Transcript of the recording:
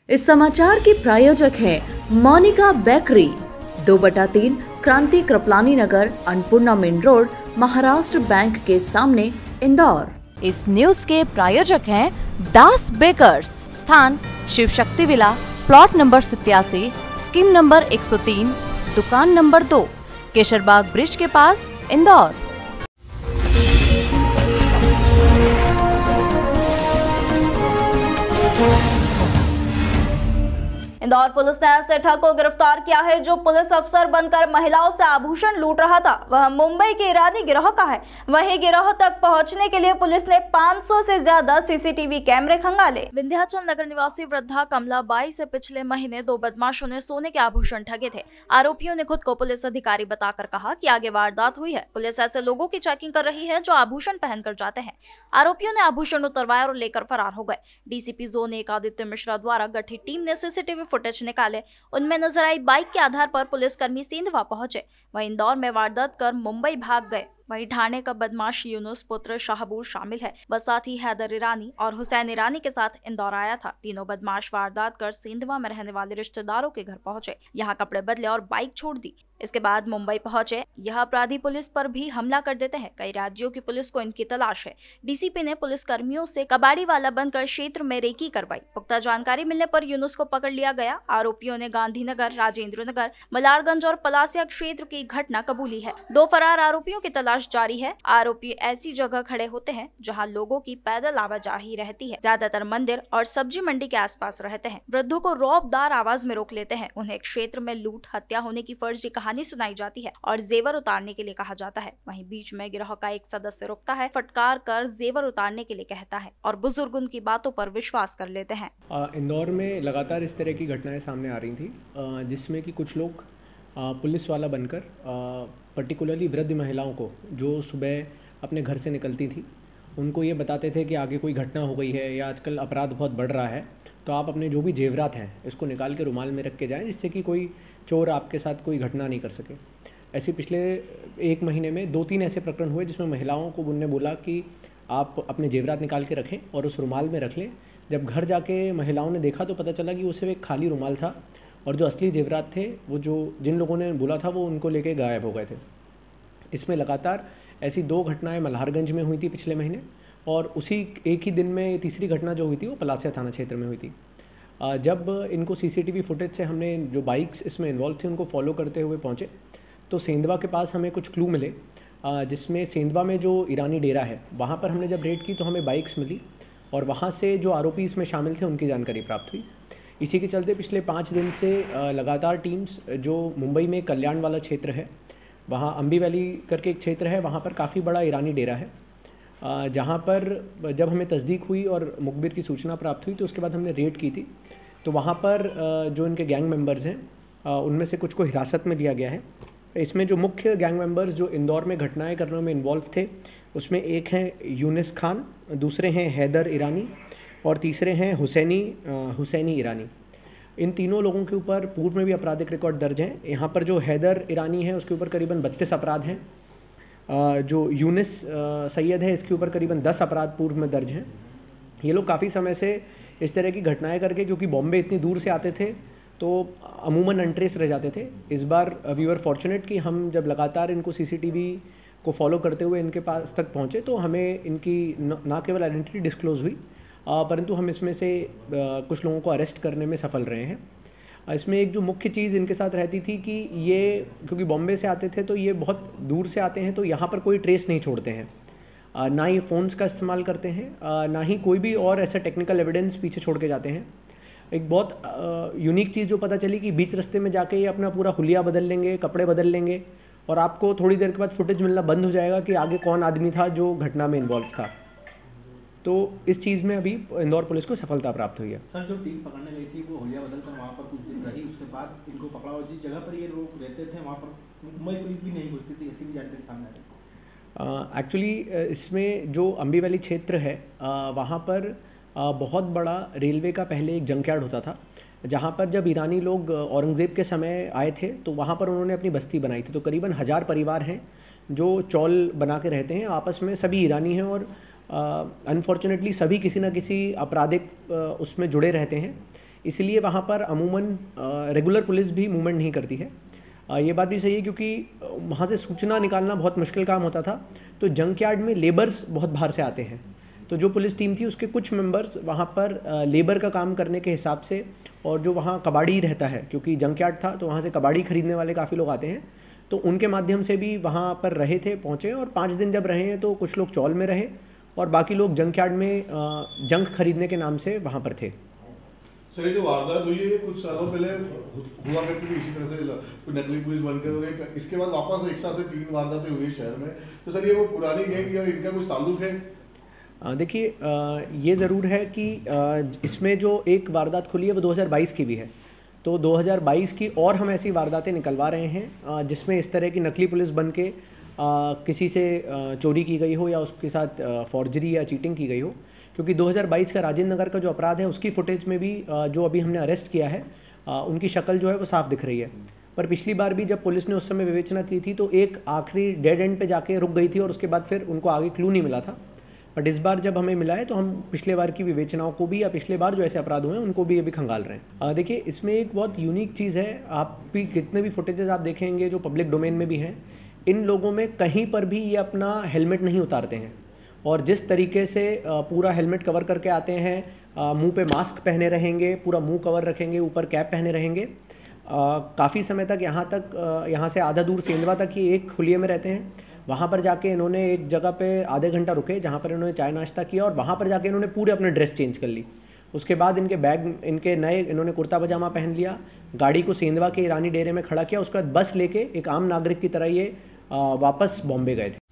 इस समाचार के प्रायोजक हैं Monika bakery, 2/3 Kranti Kripalani Nagar, Annapurna main road, Maharashtra bank के सामने, इंदौर। इस न्यूज के प्रायोजक हैं दास बेकर्स, स्थान Shiv Shakti villa, plot number 87, scheme number 103, दुकान नंबर 2, केशरबाग ब्रिज के पास, इंदौर। इंदौर पुलिस ने ऐसे ठग को गिरफ्तार किया है जो पुलिस अफसर बनकर महिलाओं से आभूषण लूट रहा था। वह मुंबई के ईरानी गिरोह का है। वहीं गिरोह तक पहुंचने के लिए पुलिस ने 500 से ज्यादा सीसीटीवी कैमरे खंगाले। विंध्याचल नगर निवासी वृद्धा कमला बाई से पिछले महीने 2 बदमाशों ने सोने के आभूषण ठगे थे। आरोपियों ने खुद को पुलिस अधिकारी बताकर कहा कि आगे वारदात हुई है। पुलिस ऐसे लोगों की चेकिंग कर रही है जो आभूषण पहनकर जाते हैं। आरोपियों ने आभूषण उतरवाया और लेकर फरार हो गए। डीसीपी जोन 1 आदित्य मिश्रा द्वारा गठित टीम ने सीसीटीवी फुटेज निकाले। उनमें नजर आई बाइक के आधार पर पुलिसकर्मी सेंधवा पहुंचे। वहीं इंदौर में वारदात कर मुंबई भाग गए। वहीं ठाणे का बदमाश यूनुस पुत्र शाहबूर शामिल है। वह साथी हैदर ईरानी और हुसैन ईरानी के साथ इंदौर आया था। तीनों बदमाश वारदात कर सेंधवा में रहने वाले रिश्तेदारों के घर पहुंचे, यहाँ कपड़े बदले और बाइक छोड़ दी। इसके बाद मुंबई पहुंचे। यह अपराधी पुलिस पर भी हमला कर देते हैं। कई राज्यों की पुलिस को इनकी तलाश है। डीसीपी ने पुलिस कर्मियों से कबाड़ी वाला बनकर क्षेत्र में रेकी करवाई। पुख्ता जानकारी मिलने पर यूनुस को पकड़ लिया गया। आरोपियों ने गांधीनगर, राजेंद्र नगर, मलारगंज और पलासिया क्षेत्र की घटना कबूली है। 2 फरार आरोपियों की तलाश जारी है। आरोपी ऐसी जगह खड़े होते हैं जहां लोगों की पैदल आवाजाही रहती है। ज्यादातर मंदिर और सब्जी मंडी के आसपास रहते हैं। वृद्धों को रौबदार आवाज में रोक लेते हैं। उन्हें क्षेत्र में लूट, हत्या होने की फर्जी कहानी सुनाई जाती है और जेवर उतारने के लिए कहा जाता है। वहीं बीच में गिरोह का एक सदस्य रुकता है, फटकार कर जेवर उतारने के लिए कहता है और बुजुर्ग उनकी बातों पर विश्वास कर लेते हैं। इंदौर में लगातार इस तरह की घटनाएं सामने आ रही थी, जिसमें कि कुछ लोग पुलिस वाला बनकर पर्टिकुलरली वृद्ध महिलाओं को जो सुबह अपने घर से निकलती थी, उनको ये बताते थे कि आगे कोई घटना हो गई है या आजकल अपराध बहुत बढ़ रहा है, तो आप अपने जो भी जेवरात हैं इसको निकाल के रुमाल में रख के जाएं, जिससे कि कोई चोर आपके साथ कोई घटना नहीं कर सके। ऐसे पिछले 1 महीने में 2-3 ऐसे प्रकरण हुए जिसमें महिलाओं को उन्होंने बोला कि आप अपने जेवरात निकाल के रखें और उस रुमाल में रख लें। जब घर जाके महिलाओं ने देखा तो पता चला कि वो सिर्फ एक खाली रुमाल था और जो असली जेवरात थे वो जिन लोगों ने बोला था वो उनको लेके गायब हो गए थे। इसमें लगातार ऐसी 2 घटनाएं मल्हारगंज में हुई थी पिछले महीने, और उसी एक ही दिन में तीसरी घटना जो हुई थी वो पलासिया थाना क्षेत्र में हुई थी। जब इनको सीसीटीवी फुटेज से हमने जो बाइक्स इसमें इन्वॉल्व थे उनको फॉलो करते हुए पहुँचे तो सेंधवा के पास हमें कुछ क्लू मिले, जिसमें सेंधवा में जो ईरानी डेरा है वहाँ पर हमने जब रेड की तो हमें बाइक्स मिली और वहाँ से जो आरोपी इसमें शामिल थे उनकी जानकारी प्राप्त हुई। इसी के चलते पिछले 5 दिन से लगातार टीम्स जो मुंबई में कल्याण वाला क्षेत्र है, वहाँ अम्बी वैली करके एक क्षेत्र है, वहाँ पर काफ़ी बड़ा ईरानी डेरा है, जहाँ पर जब हमें तस्दीक हुई और मुखबिर की सूचना प्राप्त हुई तो उसके बाद हमने रेड की थी। तो वहाँ पर जो इनके गैंग मेंबर्स हैं उनमें से कुछ को हिरासत में लिया गया है। इसमें जो मुख्य गैंग मेंबर्स जो इंदौर में घटनाएं करने में इन्वॉल्व थे उसमें एक हैं यूनिस खान, दूसरे हैं हैदर ईरानी और तीसरे हैं हुसैनी ईरानी। इन तीनों लोगों के ऊपर पूर्व में भी आपराधिक रिकॉर्ड दर्ज हैं। यहाँ पर जो हैदर ईरानी है उसके ऊपर करीबन 32 अपराध हैं। जो यूनिस सैयद है इसके ऊपर करीबन 10 अपराध पूर्व में दर्ज हैं। ये लोग काफ़ी समय से इस तरह की घटनाएं करके, क्योंकि बॉम्बे इतनी दूर से आते थे तो अमूमन अनट्रेस रह जाते थे। इस बार वी वर फॉर्चुनेट कि हम जब लगातार इनको सीसीटीवी को फॉलो करते हुए इनके पास तक पहुँचे तो हमें इनकी ना केवल आइडेंटिटी डिस्क्लोज हुई, परंतु हम इसमें से कुछ लोगों को अरेस्ट करने में सफल रहे हैं। इसमें एक जो मुख्य चीज़ इनके साथ रहती थी कि ये क्योंकि बॉम्बे से आते थे तो ये बहुत दूर से आते हैं, तो यहाँ पर कोई ट्रेस नहीं छोड़ते हैं, ना ही फ़ोन्स का इस्तेमाल करते हैं, ना ही कोई भी और ऐसा टेक्निकल एविडेंस पीछे छोड़ के जाते हैं। एक बहुत यूनिक चीज़ जो पता चली कि बीच रास्ते में जाके ये अपना पूरा हुलिया बदल लेंगे, कपड़े बदल लेंगे और आपको थोड़ी देर के बाद फुटेज मिलना बंद हो जाएगा कि आगे कौन आदमी था जो घटना में इन्वॉल्व था। तो इस चीज़ में अभी इंदौर पुलिस को सफलता प्राप्त हुई है। सर, जो टीम पकड़ने गई थी वो हुलिया बदल कर वहाँ पर कुछ दिन रही, उसके बाद इनको पकड़ा और जिस जगह पर ये लोग रहते थे वहाँ पर मुंबई पुलिस भी नहीं घुसती थी, ऐसी भी जानकारी सामने आ रही। एक्चुअली इसमें जो अम्बी वैली क्षेत्र है वहाँ पर बहुत बड़ा रेलवे का पहले एक जंकयार्ड होता था, जहाँ पर जब ईरानी लोग औरंगज़ेब के समय आए थे तो वहाँ पर उन्होंने अपनी बस्ती बनाई थी। तो करीबन 1000 परिवार हैं जो चौल बना के रहते हैं, आपस में सभी ईरानी हैं और अनफॉर्चुनेटली सभी किसी न किसी आपराधिक उसमें जुड़े रहते हैं। इसलिए वहाँ पर अमूमन रेगुलर पुलिस भी मूवमेंट नहीं करती है। ये बात भी सही है क्योंकि वहाँ से सूचना निकालना बहुत मुश्किल काम होता था। तो जंकयार्ड में लेबर्स बहुत बाहर से आते हैं, तो जो पुलिस टीम थी उसके कुछ मेंबर्स वहाँ पर लेबर का काम करने के हिसाब से, और जो वहाँ कबाड़ी रहता है क्योंकि जंकयार्ड था तो वहाँ से कबाड़ी खरीदने वाले काफ़ी लोग आते हैं, तो उनके माध्यम से भी वहाँ पर रहे थे, पहुँचे। और 5 दिन जब रहे हैं तो कुछ लोग चौल में रहे और बाकी लोग जंकयार्ड में जंक खरीदने के नाम से वहाँ पर थे। सर, ये जो वारदात हुई है कुछ सालों पहले हुआ करती थी इसी तरह से, कोई नकली पुलिस बनकर हो गई, इसके बाद वापस 1 साल से 3 वारदातें हुई शहर में। तो सर, ये वो पुरानी गैंग या इनका कुछ ताल्लुक है? देखिए, ये ज़रूर है कि इसमें जो एक वारदात खुली है वो 2022 की भी है, तो 2022 की और हम ऐसी वारदातें निकलवा रहे हैं जिसमें इस तरह की नकली पुलिस बन के किसी से चोरी की गई हो या उसके साथ फॉर्जरी या चीटिंग की गई हो। क्योंकि 2022 का राजेंद्र नगर का जो अपराध है उसकी फुटेज में भी जो अभी हमने अरेस्ट किया है उनकी शक्ल जो है वो साफ दिख रही है। पर पिछली बार भी जब पुलिस ने उस समय विवेचना की थी तो एक आखिरी डेड एंड पे जाके रुक गई थी और उसके बाद फिर उनको आगे क्लू नहीं मिला था। बट इस बार जब हमें मिला है तो हम पिछले बार की विवेचनाओं को भी या पिछले बार जो ऐसे अपराध हुए हैं उनको भी अभी खंगाल रहे हैं। देखिए, इसमें एक बहुत यूनिक चीज़ है, आप भी कितने भी फुटेजेस आप देखेंगे जो पब्लिक डोमेन में भी हैं, इन लोगों में कहीं पर भी ये अपना हेलमेट नहीं उतारते हैं और जिस तरीके से पूरा हेलमेट कवर करके आते हैं, मुंह पे मास्क पहने रहेंगे, पूरा मुंह कवर रखेंगे, ऊपर कैप पहने रहेंगे, काफ़ी समय तक यहाँ से आधा दूर सेंधवा तक ये एक खुलिये में रहते हैं। वहाँ पर जाके इन्होंने एक जगह पे आधे घंटा रुके जहाँ पर इन्होंने चाय नाश्ता किया और वहाँ पर जाके इन्होंने पूरे अपने ड्रेस चेंज कर ली। उसके बाद इनके बैग, इनके नए, इन्होंने कुर्ता पजामा पहन लिया, गाड़ी को सेंधवा के ईरानी डेरे में खड़ा किया, उसके बाद बस लेके एक आम नागरिक की तरह ये वापस बॉम्बे गए थे।